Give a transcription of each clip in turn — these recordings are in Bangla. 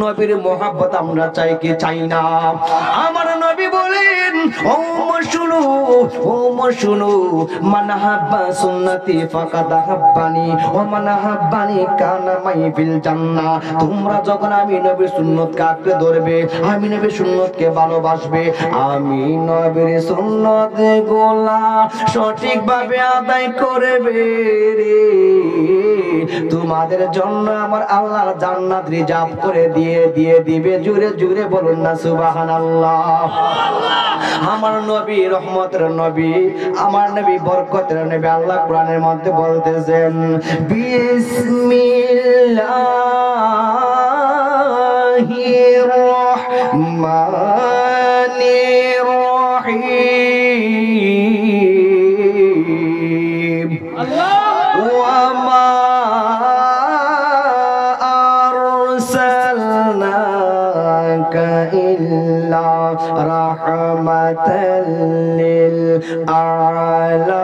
নবীর মহব্বত আমরা চাই কি চাই না? আমার নবী বলেন, ও শুনো, মান হাব্বা সুন্নতি ফাকাদ হাব্বানি ওয়া মান হাব্বানি কানা মাই ফিল জান্নাহ। তোমরা যখন আমি নবীর সুন্নতকে আঁকড়ে ধরবে, আমি নবীর সুন্নতকে ভালোবাসবে, আমি নবীর সুন্নত গুলা সঠিকভাবে আদায় করবে রে, তোমাদের জন্য আমার আল্লাহ জান্নাত রিজার্ভ করে দিয়ে দিবে। জুড়ে জুড়ে বলুন না সুবহানাল্লাহ। আমার নবী রহমতের নবী, আমার নবী বরকতের নবী। আল্লাহ কোরআনের মধ্যে বলতেছেন, বিসমিল্লাহির রহমানির রহিম। ওয়া মা আরসালনাকা ইল্লা রাহমাতাল লিল আলামিন।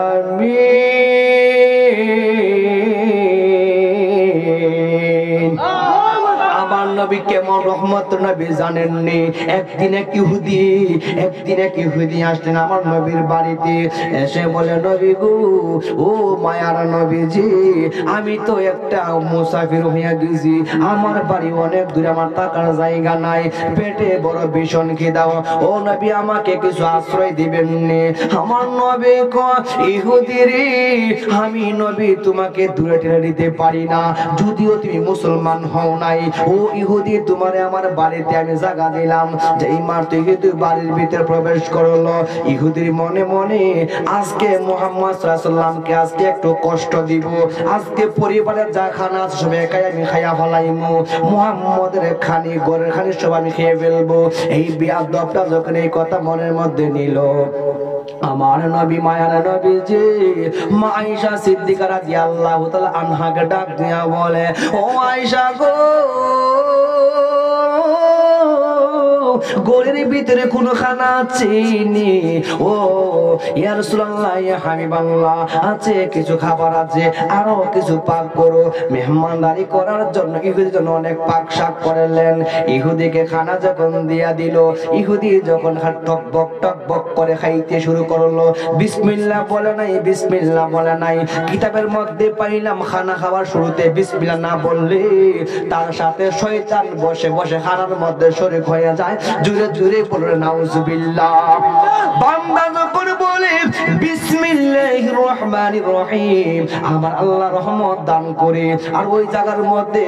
আমার নবী কেমন রহমত নবী জানেননি? একদিন এক ইহুদি আসলেন আমার নবীর বাড়িতে, এসে বলে, নবী গো, ও মায়ার নবীজি, আমি তো একটা মুসাফির হইয়া গেছি, আমার বাড়ি অনেক দূরে, আমার থাকার জায়গা নাই, পেটে বড় ভীষণ খিদা, ও নবী আমাকে কিছু আশ্রয় দিবেন নি? আমার নবী কয়, ইহুদি রে, আমি নবী তোমাকে দূরে ঠেলে দিতে পারি না, যদিও তুমি মুসলমান হও নাই। ও ইহুদি, তোমারে আমার বাড়িতে আমি জায়গা দিলাম, যেই মাত্র ইহুদি বাড়ির ভিতরে প্রবেশ করলো, ইহুদির মনে মনে আজকে মুহাম্মদ সাল্লাল্লাহু আলাইহি ওয়াসাল্লামকে আজকে একটু কষ্ট দিব, আজকে পরিবারের যা খানা আছে সব একাই আমি খাইয়া ফেলাইমু, মুহাম্মদের খানি ঘরের খানি সব আমি খেয়ে ফেলবো। এই বিয়াদবটা যখন এই কথা মনের মধ্যে নিল, আমার নবী মায়ার নবীজি মা আয়েশা সিদ্দিকা রাদিয়াল্লাহু তাআলা আনহাকে ডাক দিয়া বলে, ও আয়েশা গো, ঘরের ভিতরে কোনো খানা আছে নি? ও ইয়া রাসূলুল্লাহ, ইয়া হাবিবাল্লাহ, আছে, কিছু খাবার আছে, আরো কিছু পাক করো। মেহমানদারি করার জন্য ইহুদির জন্য অনেক পাক শাক করলেন। ইহুদিকে খানা যখন দিয়া দিল, ইহুদি যখন টক বক করে খাইতে শুরু করলো, বিসমিল্লাহ বলে নাই। কিতাবের মধ্যে পাইলাম খানা খাওয়ার শুরুতে বিসমিল্লাহ না বললে তার সাথে শয়তান বসে বসে খানার মধ্যে শরীক হয়ে যায়। জুরে জুরে বলে নাউজুবিল্লাহ। বান্দা যখন বলে বিসমিল্লাহির রহমানির রহিম, আমার আল্লাহ রহমত দান করে, আর ওই জায়গার মধ্যে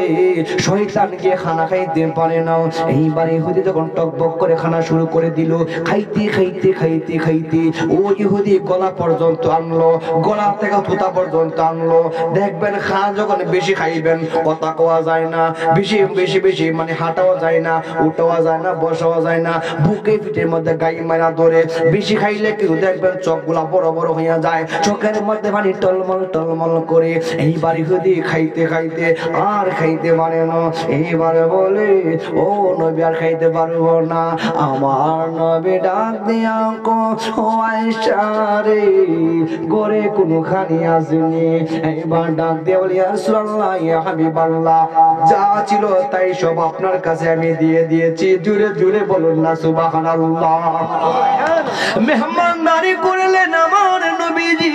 শয়তান গিয়ে খানা খাইতে পারে না। এইবার ইহুদি যখন টকবক করে খানা শুরু করে দিল, খাইতে ও ইহুদি গলা পর্যন্ত আনলো, গলা থেকে থুতা পর্যন্ত আনলো। দেখবেন খানা যখন বেশি খাইবেন, কথা কোয়া যায় না, বেশি মানে হাঁটাও যায় না, উঠাও যায় না, বসাও যায় না, বুকে পিঠের মধ্যে গাই মারা ধরে। বেশি খাইলে কিন্তু দেখবেন চোখগুলা বড় বড় হইয়া যায়, চোখের মধ্যে পানি টলমল করে। এইবার ইহুদি খাইতে আর খাইতে পারে না। এইবারে বলে, ও নবী আর খাইতে পারবো না। আমার নবী ডাক দিয়া কো, ও আয়েশা রে, ঘরে কোনো খানি আসেনি? এইবার ডাক দিয়ে বলি, ইয়া রাসূলুল্লাহ, ইয়া হাবিবাল্লাহ, যা ছিল তাই সব আপনার কাছে আমি দিয়ে দিয়েছি। জুড়ে জুড়ে বলুন না সুবহানাল্লাহ। মেহমানদারি করলেন আমার নবীজি।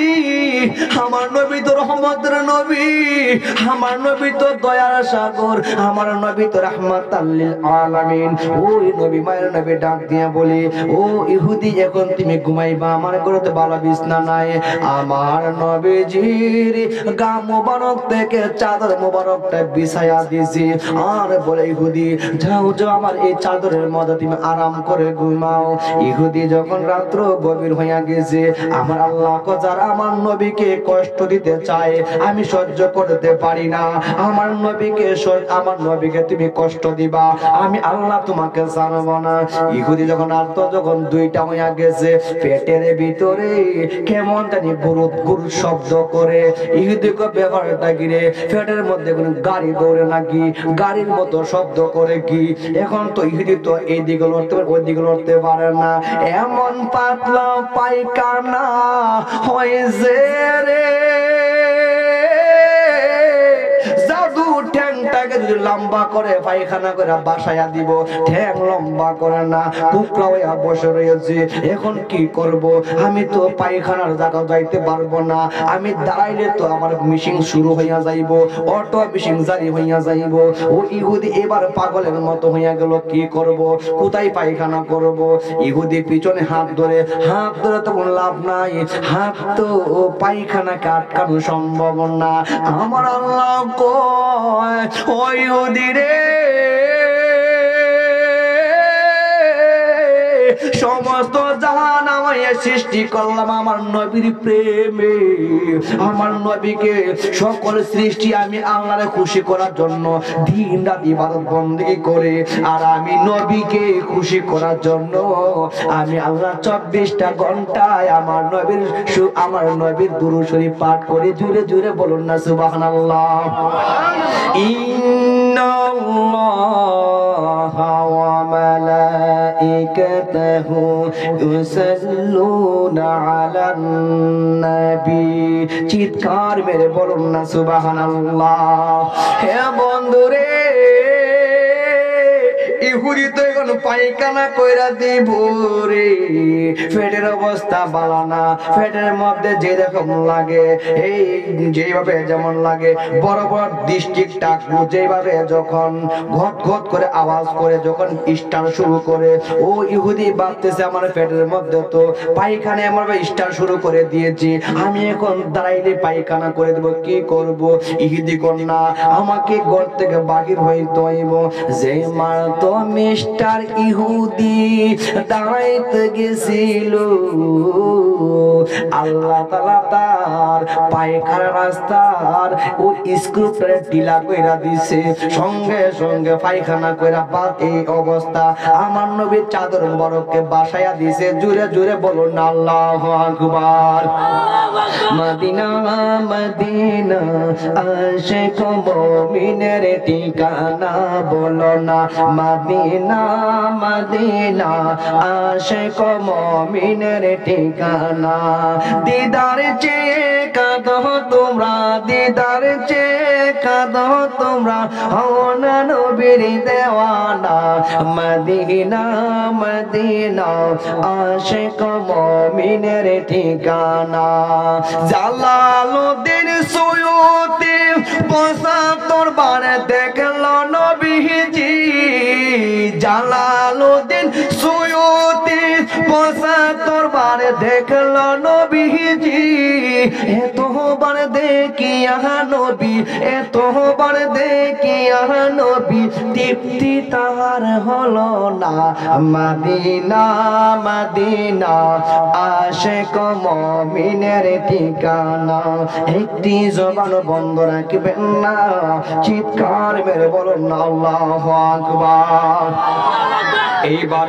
আমার নবী তো রহমতের নবী, আমার নবী তো দয়ার সাগর, আমার নবী তো রাহমাতাল লিল আলামিন। ওই নবী মায়ের নবী ডাক দিয়া বলে, ও ইহুদি, এখন তুমি ঘুমাইবা, আমার ঘরে তো ভালো বিছনা নাই। আমার নবীজির গা মোবারক থেকে চাদর মোবারকটা বিছায়া দিয়েছি, আর বলে, ইহুদি যাও আমার এই চাদরের মধ্যে তুমি আরাম করে ঘুমাও। ইহুদি যখন রাত্র গভীর হইয়া গেছে, আমার আল্লাহ যারা আমার নবীকে কষ্ট দিতে চায় আমি সহ্য করতে পারি না। আমার নবীকে তুমি কষ্ট দিবা, আমি আল্লাহ তোমাকে জানবো না। ইহুদি যখন রাত্র যখন 2টা হইয়া গেছে, পেটের ভিতরে কেমন জানি গুরুত শব্দ করে। ইহুদিকে ব্যাপারটা গিরে, পেটের মধ্যে কোনো গাড়ি দৌড়ে নাকি, গাড়ির মতো শব্দ করে কি। এখন তো ইহুদি তো এইদিকে লড়তে পারে, ওইদিকে লড়তে পারে না, এমন পাতলা পায়খানা হয়েছে রে, জাদু ঠ্যাংটা ঠ্যাংটাকে যদি লম্বা করে পায়খানা করে বাসায়া দিব, ঠ্যাং লম্বা করে না, কুকরা হইয়া বসে রয়েছে। এখন কি করব? আমি তো পায়খানার জায়গা যাইতে পারবো না, আমি দাঁড়াইলে তো আমার মিশিং শুরু হইয়া যাইব, অটো মিশিং জারি হইয়া যাইব। ও ইহুদি এবার পাগলের মতো হইয়া গেল, কি করব, কোথায় পায়খানা করব? ইহুদি পিছনে হাত ধরে তখন লাভ নাই, হাত তো পায়খানাকে আটকানো সম্ভব না। আমার আল্লাহ কয়, ও ইহুদি রে, সমস্ত জাহান আমি সৃষ্টি করলাম আমার নবীর প্রেমে। আমার নবীকে সকল সৃষ্টি আমি আল্লাহরে খুশি করার জন্য দিন রাত ইবাদত বন্দেগী করে, আর আমি নবীকে খুশি করার জন্য আমি আল্লাহ 24টা ঘন্টায় আমার নবীর দুরূদ শরীফ পাঠ করে। জুড়ে জুড়ে বলুন না সুবহানাল্লাহ। ইন্নাল্লাহা ওয়া মালাইকাতাহু ইউসাল্লুনা আলান নবী। চিৎকার মেরে বলুন না সুবহানাল্লাহ। হে বন্ধুরে, ইহুদি তো এখন পায়খানা কইরা দিব রে, পেটের অবস্থা ভালো না, পেটের মধ্যে যে রকম লাগে, এই যেভাবে যেমন লাগে, বড় বড় ডিস্ট্রিক্ট টাকু যেভাবে যখন ঘট ঘট করে আওয়াজ করে যখন স্টার শুরু করে, ও ইহুদি ভাবতেছে আমার পেটের মধ্যে তো পায়খানা এমন স্টার শুরু করে দিয়েছি, আমি এখন দাঁড়াইলে পায়খানা করে দেব, কি করব? ইহুদি কন্যা আমাকে ঘর থেকে বাহির হইতে হইব। যে মার তো মিস্টার ইহুদি দাঁড়াইতে গেছিল, আল্লাহ তাআলা তার পায়খানা রাস্তার ও স্ক্রুপটা ঢিলা কইরা দিছে, সঙ্গে সঙ্গে পায়খানা কইরা বাদ। এই অবস্থা আমার নবীর চাদর মুবারককে বাসায়া দিছে। জুড়ে জুড়ে বলুন আল্লাহু আকবার। মদিনা মদিনা আশিক মুমিনের ঠিকানা, বলো না মদিনা মদিনা আশিক মুমিনের ঠিকানা। দিদার চেয়ে কাঁদো তোমরা, দিদার চেয়ে কাঁদো তোমরা, হও না নবীর দেওয়ানা। মদিনা মদিনা আশিক মুমিনের ঠিকানা। জালালউদ্দিন সুয়ুতি ৭৫ বার দেখল নবীজি, জালালউদ্দিন সুয়ুতি ৭৫ বার দেখল নবীজি। এতবার দেখিয়া নবী, এতবার দেখিয়া নবী, তৃপ্তি তাহার হলো না। মদিনা মদিনা আশিক মুমিনের ঠিকানা। একটি জবান বন্ধ রাখবেন না, চিৎকার মেরে বলুন আল্লাহু আকবার। এইবার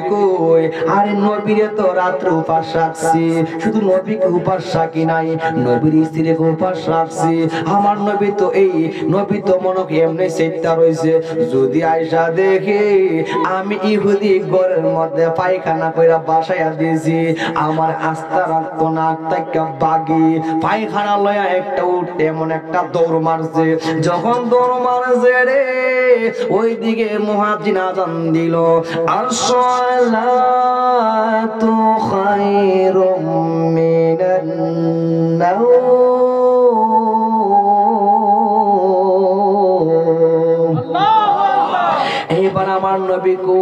কই, আরে নবীরে তো রাত্রে উপাস রাখছি, শুধু নবীকে উপাস রাখি নাই, নবীর স্ত্রীকে উপাস রাখছি। আমার নবী তো এই নবী তো মনকে এমনি সেটা রয়েছে, যদি আয়সা দেখে আমি ইহুদি ঘরের মধ্যে পায়খানা কইরা বাসায়া দিয়েছি, আমার আস্থা রাখতো না, একটা বাগি পায়খানা লয়া একটা উঠে এমন একটা দৌড় মারছে। যখন দৌড় মারছে রে, ওই দিকে মুয়াজ্জিন আযান দিল, আসসালাতু খায়রুম মিনান নাওম। এইবার আমার নবী কো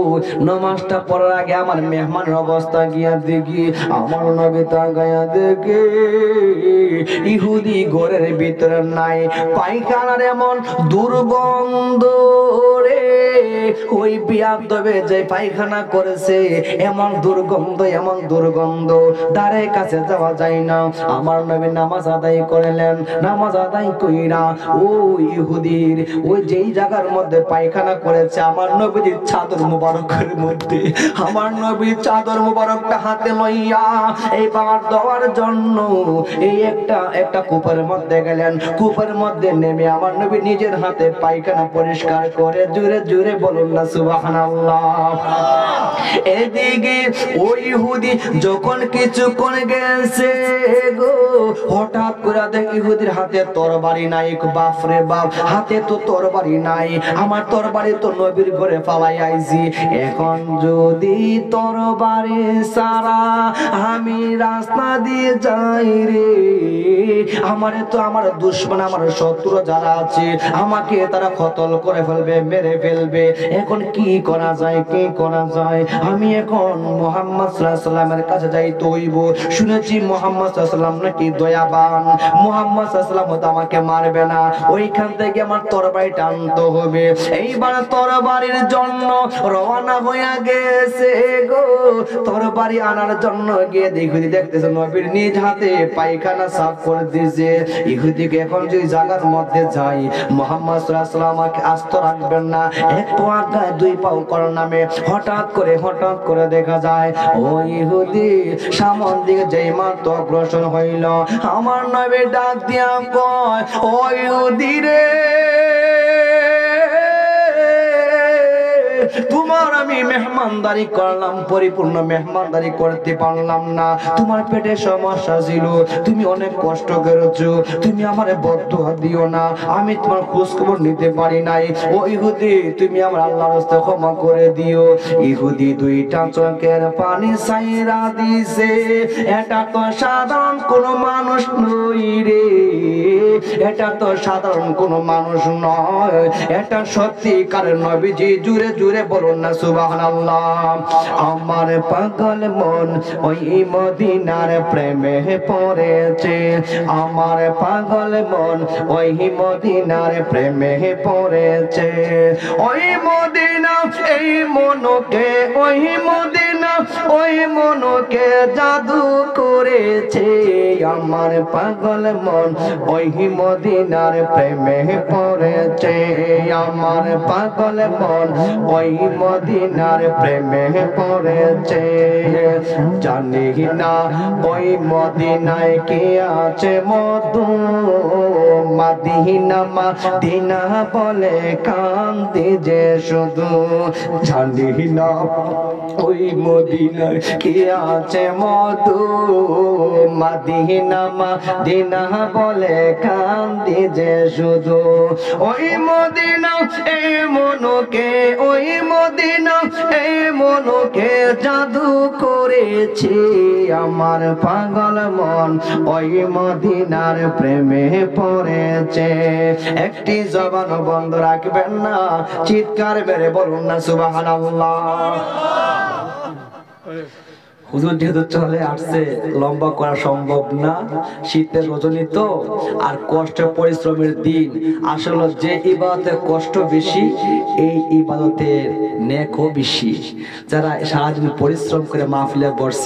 নামাজটা পড়ার আগে আমার মেহমানের অবস্থা গিয়া দেখি, আমার নবী তাকায়া দেখে ইহুদি ঘরের ভিতরে নাই, পায়খানার এমন দুর্গন্ধ রে, ওই বিয়াদবে যে পায়খানা করেছে এমন দুর্গন্ধ, এমন দুর্গন্ধ, দ্বারে কাছে যাওয়া যায় না। আমার নবী নামাজ আদায় করলেন, নামাজ আদায় কইরা ওই ইহুদির ওই যেই জায়গার মধ্যে পায়খানা করেছে, আমার নবীর চাদর মুবারকের মধ্যে, আমার নবীর চাদর মুবারকটা হাতে লইয়া এই পাওয়ার দেওয়ার জন্য এই একটা কূপের মধ্যে গেলেন। কূপের মধ্যে নেমে আমার নবী নিজের হাতে পায়খানা পরিষ্কার করে। জুড়ে জুড়ে বলুন না সুবহানাল্লাহ। এদিকে ওই ইহুদি যখন কিছুক্ষণ গেছে গো, হঠাৎ করে দেখ ইহুদির হাতে তরবারি নাই। বাপরে বাপ, হাতে তো তরবারি নাই, আমার তরবারি তো নবীর ঘরে ফালাই আইছি, এখন যদি তরবারি সারা আমি রাস্তা দিয়ে যাই রে, আমারে তো আমার দুশমন, আমার শত্রু যারা আছে আমাকে তারা কতল করে ফেলবে, মেরে ফেলবে। এখন কি করা যায়, কি করা যায়? আমি এখন মুহাম্মদ সাল্লাল্লাহু আলাইহি ওয়াসাল্লামের কাছে যাই তৈব। শুনেছি মুহাম্মদ সাল্লাল্লাহু আলাইহি ওয়াসাল্লাম নাকি দয়াবান, মুহাম্মদ সাল্লাল্লাহু আলাইহি ওয়াসাল্লাম তো আমাকে মারবে না, ওইখান থেকে আমার তরবারি টানতে হবে। এইবার তরবারির জন্য রওনা হয়ে গেছে গো, তরবারি আনার জন্য গিয়ে ইহুদি দেখতেছে নবীর নিজ হাতে পায়খানা সাফ করে দিয়েছে। ইহুদিকে এখন যে জায়গার মধ্যে যাই, মুহাম্মদ সাল্লাল্লাহু আলাইহি ওয়াসাল্লাম আমাকে আস্ত রাখবেন না, এক পা আগায় দুই পাও করার নামে হঠাৎ করে দেখা যায় ওই ইহুদি সামন দিকে যেই মাত্র অগ্রসর হইল, আমার নবী ডাক দিয়া কয়, ও ইহুদি রে, তোমার আমি মেহমানদারি করলাম, পরিপূর্ণ মেহমানদারি করতে পারলাম না, তোমার পেটে সমস্যা ছিল, তুমি অনেক কষ্ট করেছো, তুমি আমারে বদদুয়া দিও না, আমি তোমার খোঁজ খবর নিতে পারি নাই। ও ইহুদি, তুমি আমার আল্লাহর রাস্তায় ক্ষমা করে দিও। ইহুদি দুইটা চোখের পানি ছাইরা দিছে, এটা তো সাধারণ কোন মানুষ নই রে, এটা তো সাধারণ কোন মানুষ নয়, এটা সত্যিকার নবীজি। জুড়ে জুড়ে বলুন না সুবহানাল্লাহ। আমার পাগল মন ওই মদিনার প্রেমে পড়েছে, আমার পাগল মন ওই মদিনার প্রেমে পড়েছে, ওই মদিনা এই মনকে, ওই মদিনা ওই মনকে জাদু করেছে, আমার পাগল মন ওই মদিনার প্রেমে পড়েছে, আমার পাগল মন ওই মদিনার প্রেমে পড়েছে। জানি না ওই মদিনায় কে আছে মধু, মদিনা মদিনা বলে কান্দি যে শুধু, জানি না ওই মদিনায় কে আছে মধু, মদিনা মদিনা বলে কান্দি যে শুধু, ওই মদিনা এই মনকে, ওই মদিনা এই মনকে জাদু করেছে, আমার পাগল মন ওই মদিনার প্রেমে পড়েছে। একটি জবান বন্ধ রাখবেন না, চিৎকার বেড়ে বলুন না সুবহানাল্লাহ। হুজুর যেহেতু চলে আসছে, লম্বা করা সম্ভব না, শীতের রজনী তো, আর কষ্ট পরিশ্রমের দিন। আসলে যে ইবাদতে কষ্ট বেশি, এই ইবাদতের নেকও বেশি। যারা সারাদিন পরিশ্রম করে মাহফিলে বসছে,